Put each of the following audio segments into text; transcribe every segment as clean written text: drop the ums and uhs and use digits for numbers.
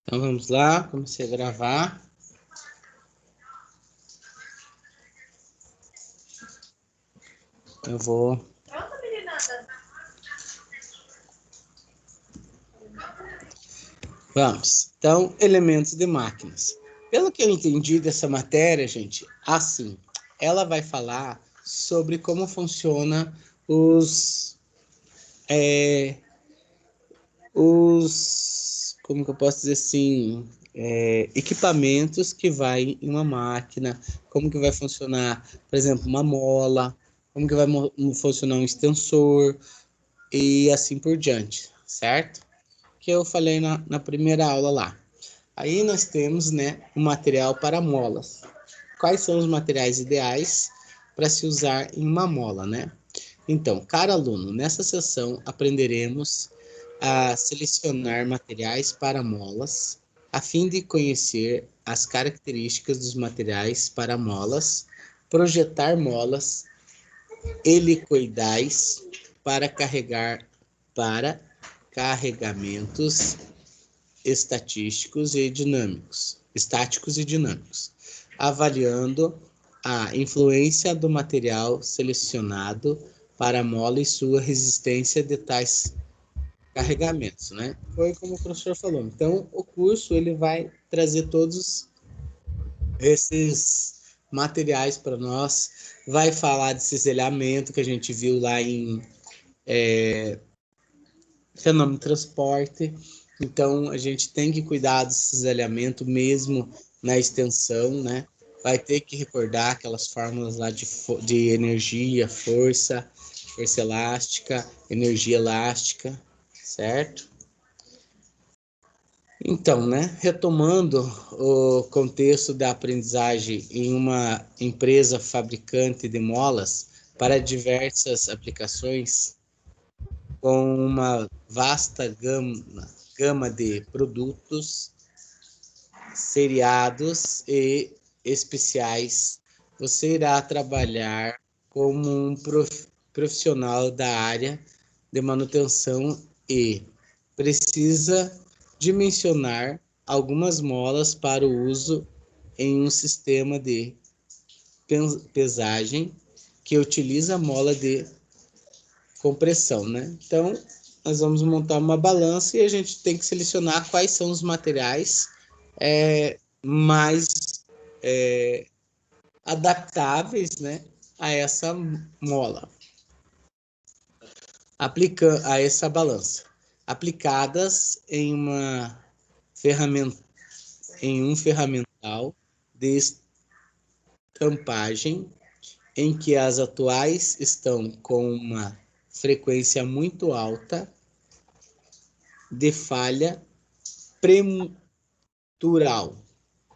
Então vamos lá, comecei a gravar. Eu vou. Vamos. Então, elementos de máquinas. Pelo que eu entendi dessa matéria, gente, assim, ela vai falar sobre como funciona como que eu posso dizer assim, equipamentos que vai em uma máquina, como que vai funcionar, por exemplo, uma mola, como que vai funcionar um extensor e assim por diante, certo? Que eu falei na primeira aula lá. Aí nós temos, né, o material para molas. Quais são os materiais ideais para se usar em uma mola, né? Então, caro aluno, nessa sessão aprenderemos a selecionar materiais para molas, a fim de conhecer as características dos materiais para molas, projetar molas helicoidais para para carregamentos estáticos e dinâmicos, avaliando a influência do material selecionado para a mola e sua resistência de tais carregamentos, né? Foi como o professor falou. Então, o curso ele vai trazer todos esses materiais para nós, vai falar de cisalhamento que a gente viu lá em fenômeno de transporte. Então, a gente tem que cuidar do cisalhamento mesmo na extensão, né? Vai ter que recordar aquelas fórmulas lá de energia, força elástica, energia elástica, certo? Então, né, retomando o contexto da aprendizagem em uma empresa fabricante de molas para diversas aplicações, com uma vasta gama de produtos, seriados e especiais, você irá trabalhar como um profissional da área de manutenção e precisa dimensionar algumas molas para o uso em um sistema de pesagem que utiliza mola de compressão, né? Então, nós vamos montar uma balança e a gente tem que selecionar quais são os materiais mais adaptáveis, né, a essa mola, a essa balança, aplicadas ferramenta, em um ferramental de estampagem em que as atuais estão com uma frequência muito alta de falha pretural.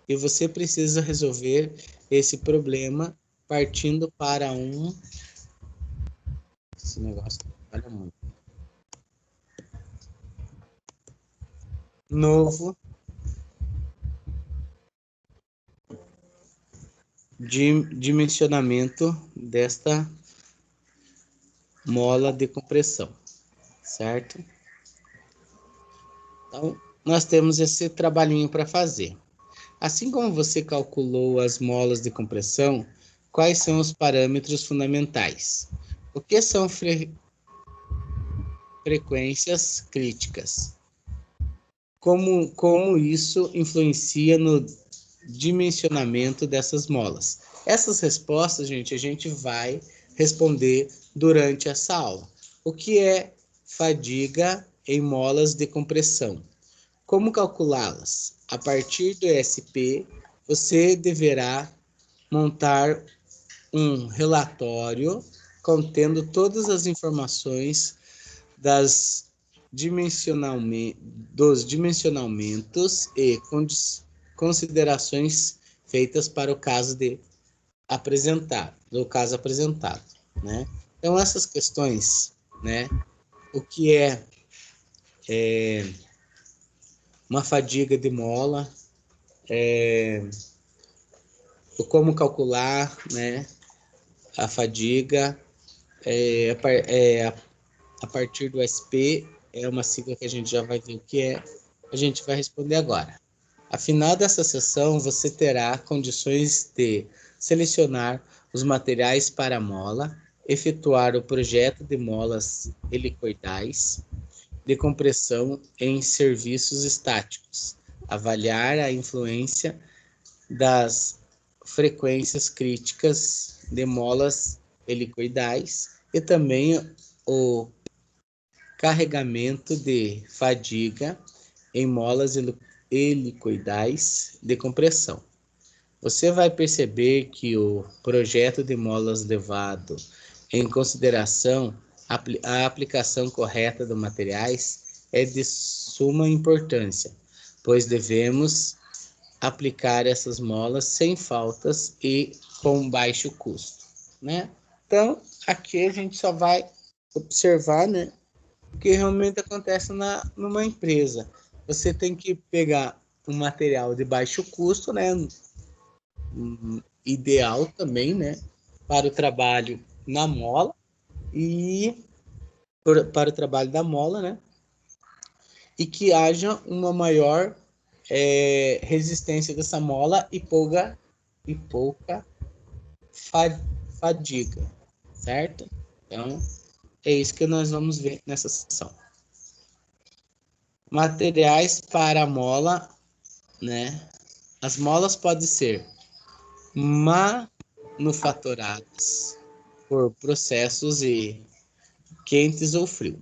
E você precisa resolver esse problema partindo para esse negócio trabalha muito. Novo dimensionamento desta mola de compressão, certo? Então, nós temos esse trabalhinho para fazer. Assim como você calculou as molas de compressão, quais são os parâmetros fundamentais? O que são frequências críticas? Como isso influencia no dimensionamento dessas molas? Essas respostas, gente, a gente vai responder durante essa aula. O que é fadiga em molas de compressão? Como calculá-las? A partir do SP, você deverá montar um relatório contendo todas as informações das dos dimensionamentos e considerações feitas para o caso apresentado, né? Então essas questões, né? O que é uma fadiga de mola, como calcular, né? A fadiga a partir do SP, é uma sigla que a gente já vai ver o que é a gente vai responder agora. Ao final dessa sessão, você terá condições de selecionar os materiais para a mola, efetuar o projeto de molas helicoidais de compressão em serviços estáticos, avaliar a influência das frequências críticas de molas helicoidais e também o carregamento de fadiga em molas helicoidais de compressão. Você vai perceber que o projeto de molas levado em consideração a aplicação correta dos materiais é de suma importância, pois devemos aplicar essas molas sem faltas e com baixo custo, né? Então, aqui a gente só vai observar, né, o que realmente acontece numa empresa. Você tem que pegar um material de baixo custo, né, ideal também, né, para o trabalho na mola e para o trabalho da mola, né, e que haja uma maior resistência dessa mola e pouca fadiga, certo? Então, é isso que nós vamos ver nessa sessão. Materiais para a mola, né? As molas podem ser manufaturadas por processos quentes ou frio.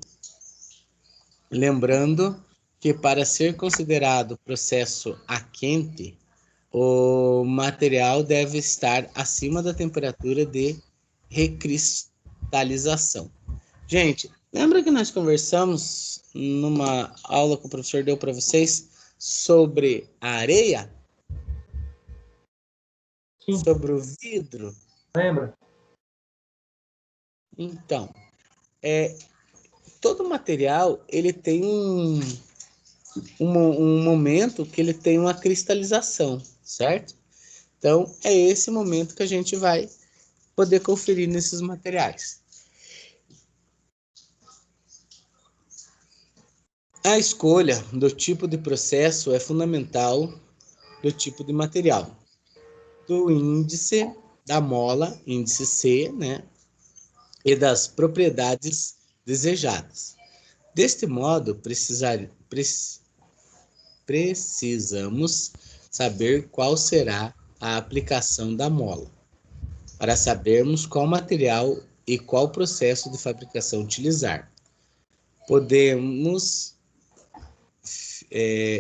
Lembrando que para ser considerado processo a quente, o material deve estar acima da temperatura de recristalização. Gente, lembra que nós conversamos numa aula que o professor deu para vocês sobre a areia? Sim. Sobre o vidro? Lembra? Então, todo material ele tem um momento que ele tem uma cristalização, certo? Então, é esse momento que a gente vai poder conferir nesses materiais. A escolha do tipo de processo é fundamental do tipo de material, do índice da mola, índice C, né, e das propriedades desejadas. Deste modo, precisamos saber qual será a aplicação da mola, para sabermos qual material e qual processo de fabricação utilizar. Podemos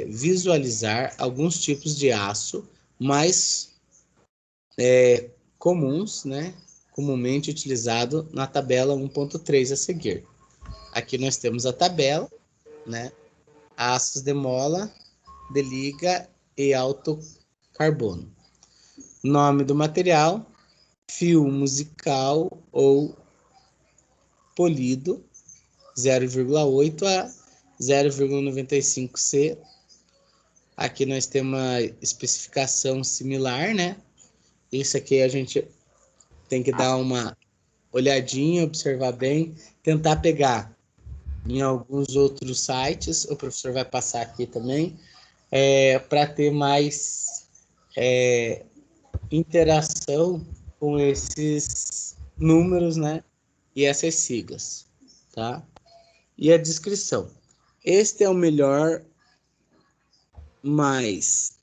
visualizar alguns tipos de aço mais comuns, né, comumente utilizado na tabela 1.3 a seguir. Aqui nós temos a tabela, né, aços de mola, de liga e alto carbono. Nome do material: fio musical ou polido, 0,8 a 0,95 C. Aqui nós temos uma especificação similar, né? Isso aqui a gente tem que dar uma olhadinha, observar bem, tentar pegar em alguns outros sites, o professor vai passar aqui também, para ter mais interação com esses números, né? E essas siglas, tá? E a descrição. Este é o melhor, mais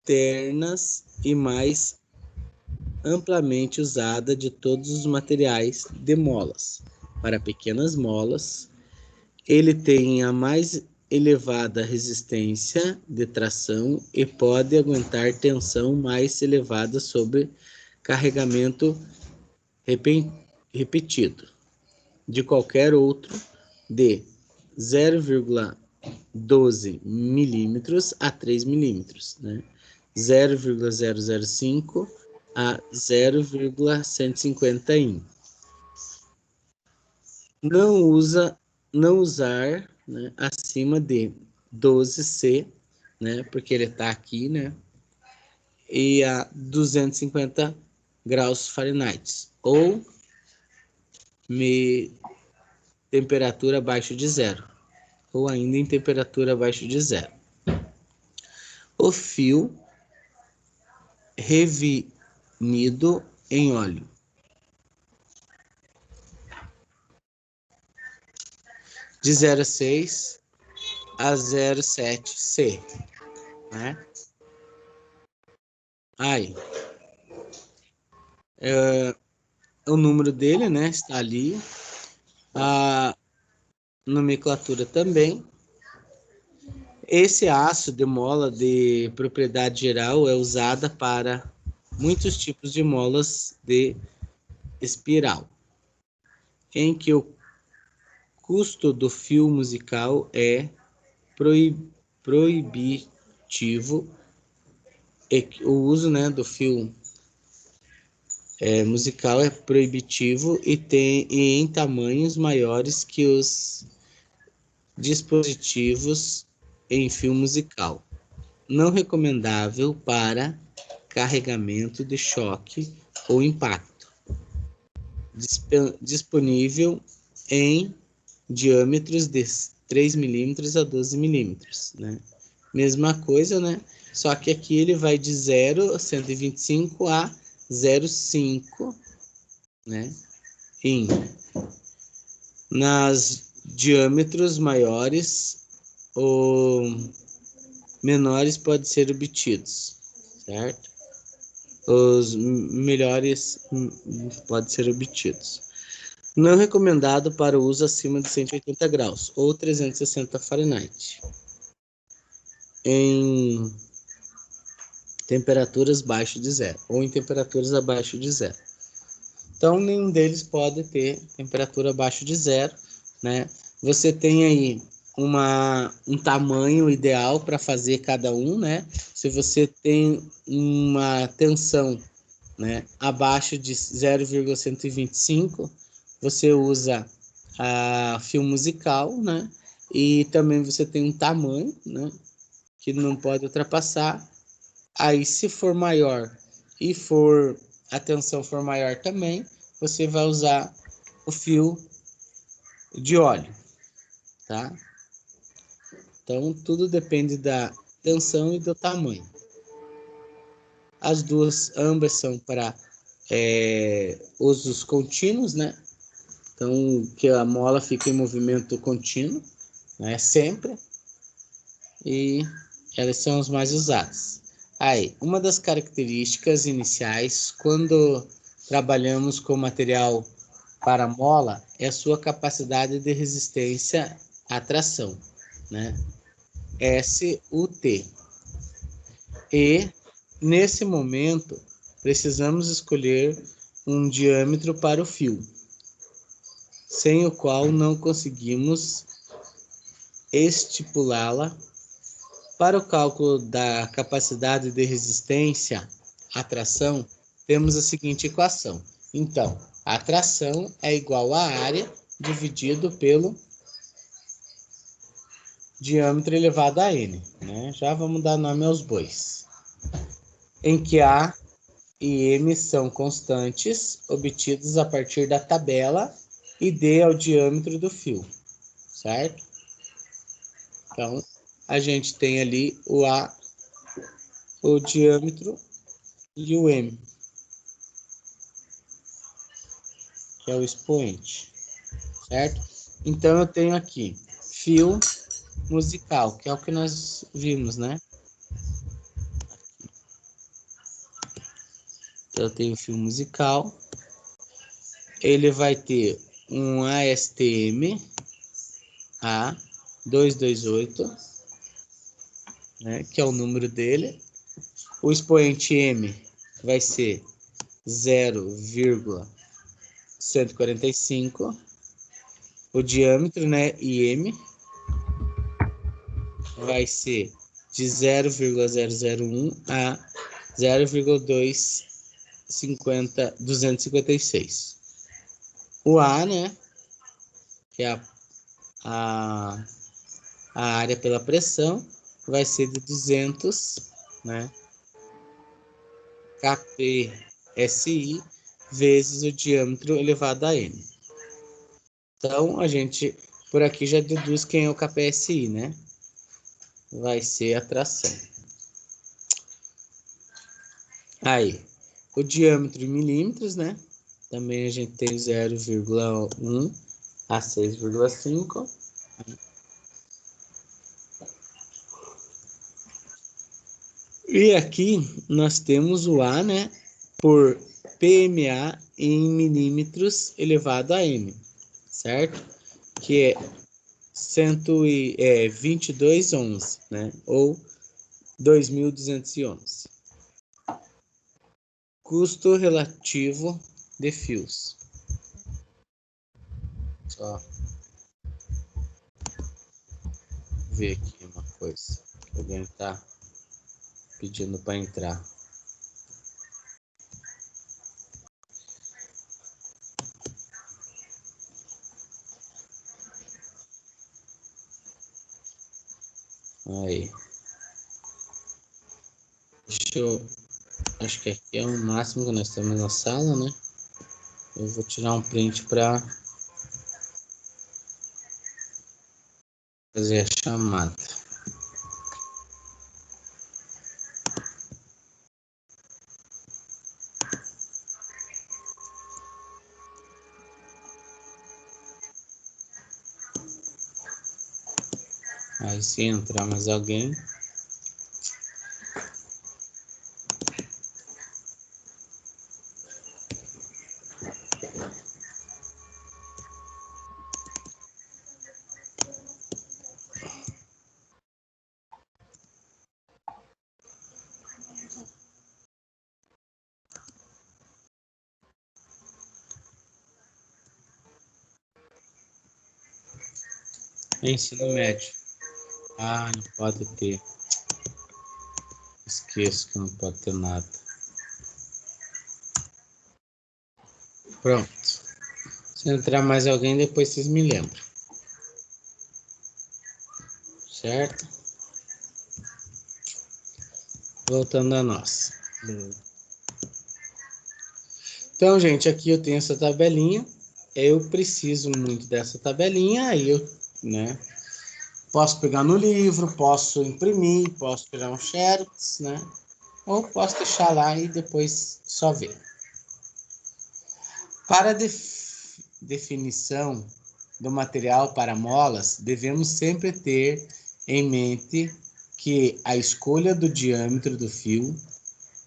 ternas e mais amplamente usada de todos os materiais de molas. Para pequenas molas, ele tem a mais elevada resistência de tração e pode aguentar tensão mais elevada sobre carregamento repetido de qualquer outro de 0,12 milímetros a 3 milímetros, né? 0,005 a 0,150 Não usar, né, acima de 12C, né, porque ele está aqui, né, e a 250 graus Fahrenheit, ou temperatura abaixo de zero. ou ainda em temperatura abaixo de zero. O fio revinido em óleo. De 0,6 a 0,7 C, né? Aí, o número dele, né, está ali. A nomenclatura também. Esse aço de mola de propriedade geral é usada para muitos tipos de molas de espiral, em que o custo do fio musical é proibitivo, e o uso, né, do fio musical é proibitivo e em tamanhos maiores que os dispositivos em fio musical. Não recomendável para carregamento de choque ou impacto. Disponível em diâmetros de 3 milímetros a 12 milímetros, né? Mesma coisa, né? Só que aqui ele vai de 0,125 a 0,5, né? Nas diâmetros maiores ou menores podem ser obtidos, certo? Os melhores podem ser obtidos. Não recomendado para uso acima de 180 graus ou 360 Fahrenheit. Em temperaturas abaixo de zero ou em temperaturas abaixo de zero. Então, nenhum deles pode ter temperatura abaixo de zero, né? Você tem aí um tamanho ideal para fazer cada um, né? Se você tem uma tensão, né, abaixo de 0,125, você usa a fio musical, né? E também você tem um tamanho, né, que não pode ultrapassar. Aí, se for maior e a tensão for maior também, você vai usar o fio de óleo, tá? Então, tudo depende da tensão e do tamanho. As duas, ambas são para usos contínuos, né? Então, que a mola fica em movimento contínuo, né? Sempre. E elas são as mais usadas. Aí, uma das características iniciais quando trabalhamos com material para mola é a sua capacidade de resistência à tração, né? SUT. E, nesse momento, precisamos escolher um diâmetro para o fio, sem o qual não conseguimos estipulá-la. Para o cálculo da capacidade de resistência à tração, temos a seguinte equação. Então, a tração é igual à área dividido pelo diâmetro elevado a n, né? Já vamos dar nome aos bois. Em que A e M são constantes obtidos a partir da tabela e D é o diâmetro do fio, certo? Então, a gente tem ali o A, o diâmetro e o M, que é o expoente, certo? Então, eu tenho aqui fio musical, que é o que nós vimos, né? Então, eu tenho fio musical, ele vai ter um ASTM A228, né, que é o número dele. O expoente M vai ser 0,145. O diâmetro, né, IM, vai ser de 0,001 a 0,256. O A, né, que é a área pela pressão, vai ser de 200, né, kpsi vezes o diâmetro elevado a n. Então, a gente, por aqui já deduz quem é o KPSI, né? Vai ser a tração. Aí, o diâmetro em milímetros, né? Também a gente tem 0,1 a 6,5. E aqui nós temos o A, né? Por PMA em milímetros elevado a M, certo? Que é 2211, né? Ou 2211. Custo relativo de fios. Só ver aqui uma coisa. Alguém está pedindo para entrar. Aí. Deixa eu. Acho que aqui é o máximo que nós temos na sala, né? Eu vou tirar um print para fazer a chamada. Aí se entrar mais alguém. Ensino médio. Ah, não pode ter. Esqueço que não pode ter nada. Pronto. Se entrar mais alguém, depois vocês me lembram. Certo? Voltando a nós. Então, gente, aqui eu tenho essa tabelinha. Eu preciso muito dessa tabelinha. Aí eu, né? Posso pegar no livro, posso imprimir, posso tirar um xerox, né? Ou posso deixar lá e depois só ver. Para definição do material para molas, devemos sempre ter em mente que a escolha do diâmetro do fio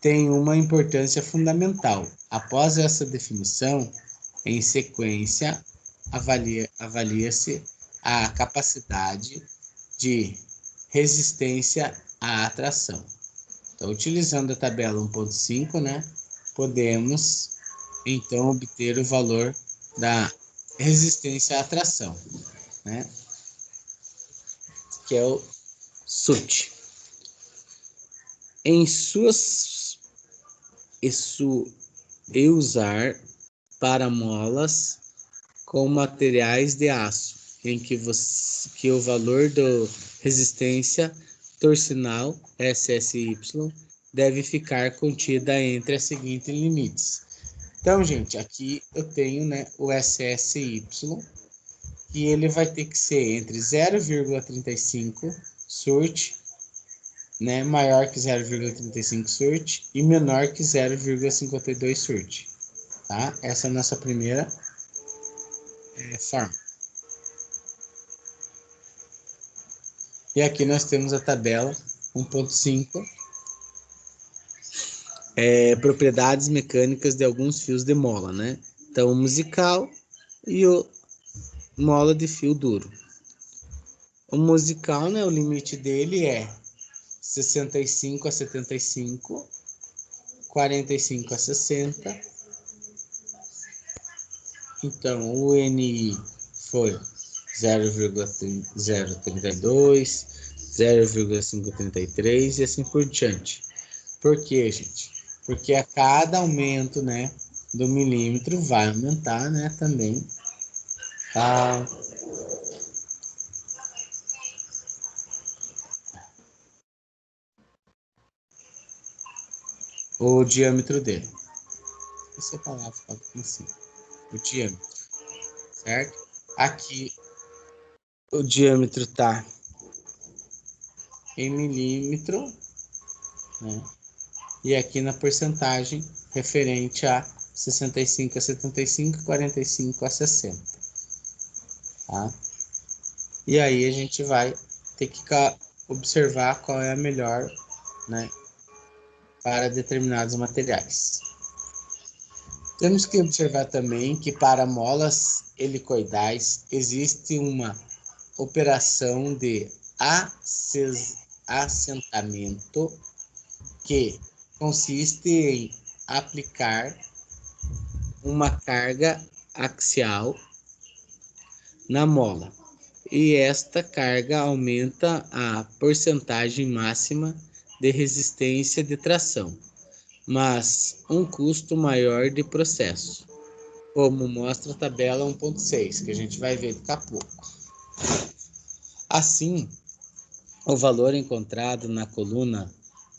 tem uma importância fundamental. Após essa definição, em sequência, avalia-se a capacidade de resistência à atração. Então, utilizando a tabela 1.5, né, podemos então obter o valor da resistência à atração, né, que é o SUT. Em suas e usar para molas com materiais de aço, em que o valor da resistência torcinal SSY deve ficar contida entre as seguintes limites. Então, gente, aqui eu tenho, né, o SSY, e ele vai ter que ser entre 0,35 SURT, né, maior que 0,35 SURT e menor que 0,52 SURT. Tá? Essa é a nossa primeira forma. E aqui nós temos a tabela 1.5, propriedades mecânicas de alguns fios de mola, né? Então, o musical e o mola de fio duro. O musical, né, o limite dele é 65 a 75, 45 a 60. Então, o NI foi 0,032, 0,533 e assim por diante. Por quê, gente? Porque a cada aumento, né, do milímetro vai aumentar, né, também a o diâmetro dele. Essa é a palavra fala assim, o diâmetro, certo? Aqui o diâmetro está em milímetro, né? E aqui na porcentagem referente a 65 a 75, 45 a 60, tá? E aí a gente vai ter que observar qual é a melhor, né, para determinados materiais. Temos que observar também que para molas helicoidais existe uma operação de assentamento que consiste em aplicar uma carga axial na mola, e esta carga aumenta a porcentagem máxima de resistência de tração, mas um custo maior de processo, como mostra a tabela 1.6, que a gente vai ver daqui a pouco. Assim, o valor encontrado na coluna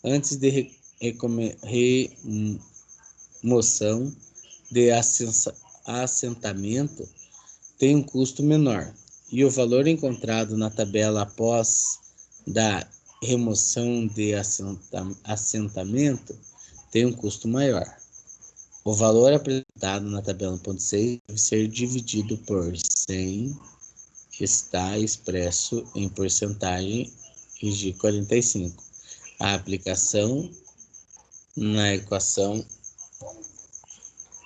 antes de remoção de assentamento tem um custo menor, e o valor encontrado na tabela após da remoção de assentamento tem um custo maior. O valor apresentado na tabela 1.6 deve ser dividido por 100, que está expresso em porcentagem de 45. A aplicação na equação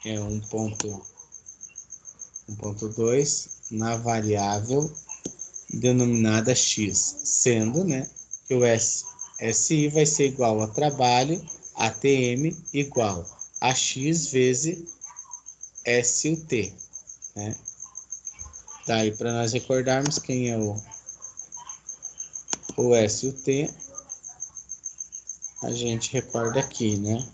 é 1.2 na variável denominada x, sendo, né, que o SI vai ser igual a trabalho, ATM igual a x vezes SUT, né? Daí para nós recordarmos quem é o SUT, a gente recorda aqui, né,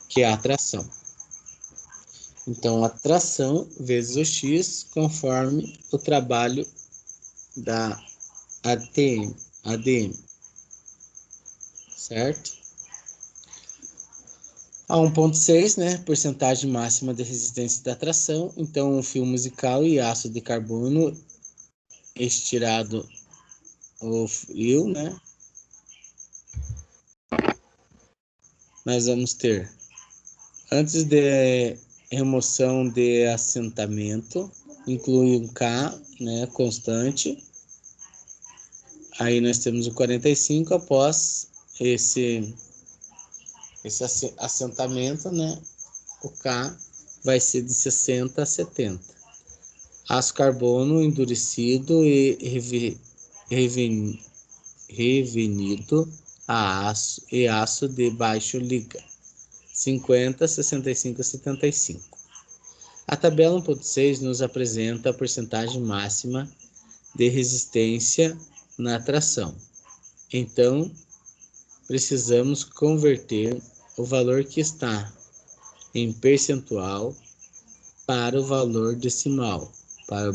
que é a tração. Então, a tração vezes o x conforme o trabalho da ADM, certo? A 1.6, né, porcentagem máxima de resistência da tração. Então, um fio musical e aço de carbono estirado ou frio, né, nós vamos ter, antes de remoção de assentamento, inclui um K, né, constante. Aí nós temos o 45 após esse assentamento, né? O K vai ser de 60 a 70. Aço carbono endurecido e revenido a aço de baixo liga, 50, 65 a 75. A tabela 1.6 nos apresenta a porcentagem máxima de resistência na tração. Então, precisamos converter o valor que está em percentual para o valor decimal, para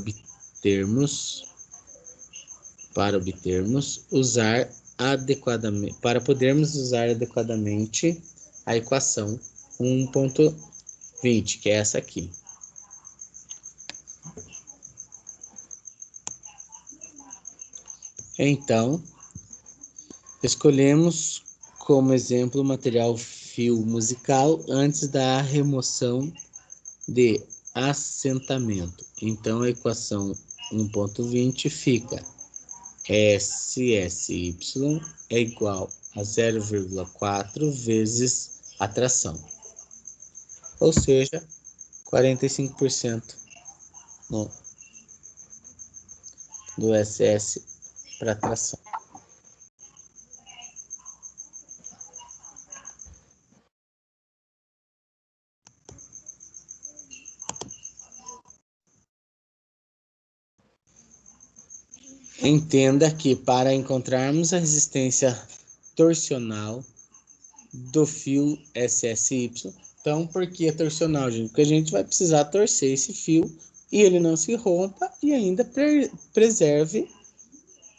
podermos usar adequadamente a equação 1.20, que é essa aqui. Então, escolhemos como exemplo o material fio musical antes da remoção de assentamento. Então, a equação 1.20 fica SSY é igual a 0,4 vezes a tração, ou seja, 45% do SS para tração. Entenda que para encontrarmos a resistência torsional do fio SSY, então por que é torsional, gente? Porque a gente vai precisar torcer esse fio e ele não se rompa e ainda preserve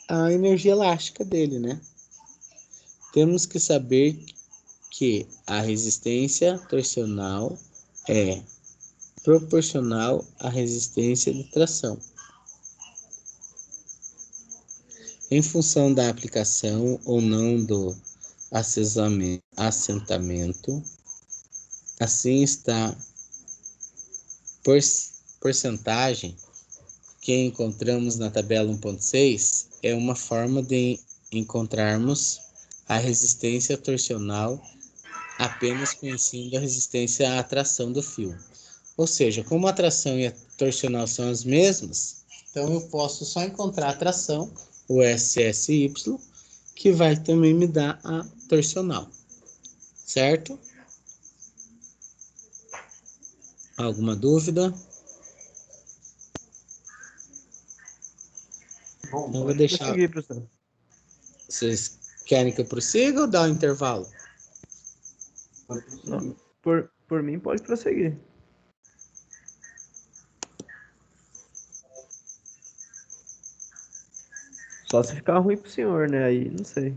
a energia elástica dele, né? Temos que saber que a resistência torsional é proporcional à resistência de tração. em função da aplicação ou não do assentamento, assim está por porcentagem que encontramos na tabela 1.6 é uma forma de encontrarmos a resistência torsional apenas conhecendo a resistência à atração do fio. Ou seja, como a atração e a torsional são as mesmas, então eu posso só encontrar a tração, o SSY, que vai também me dar a torsional, certo? Alguma dúvida? Bom, Então eu vou pode deixar. prosseguir, professor. Vocês querem que eu prossiga ou dar um intervalo? Não, por mim, pode prosseguir. Só se ficar ruim pro senhor, né? Aí, não sei.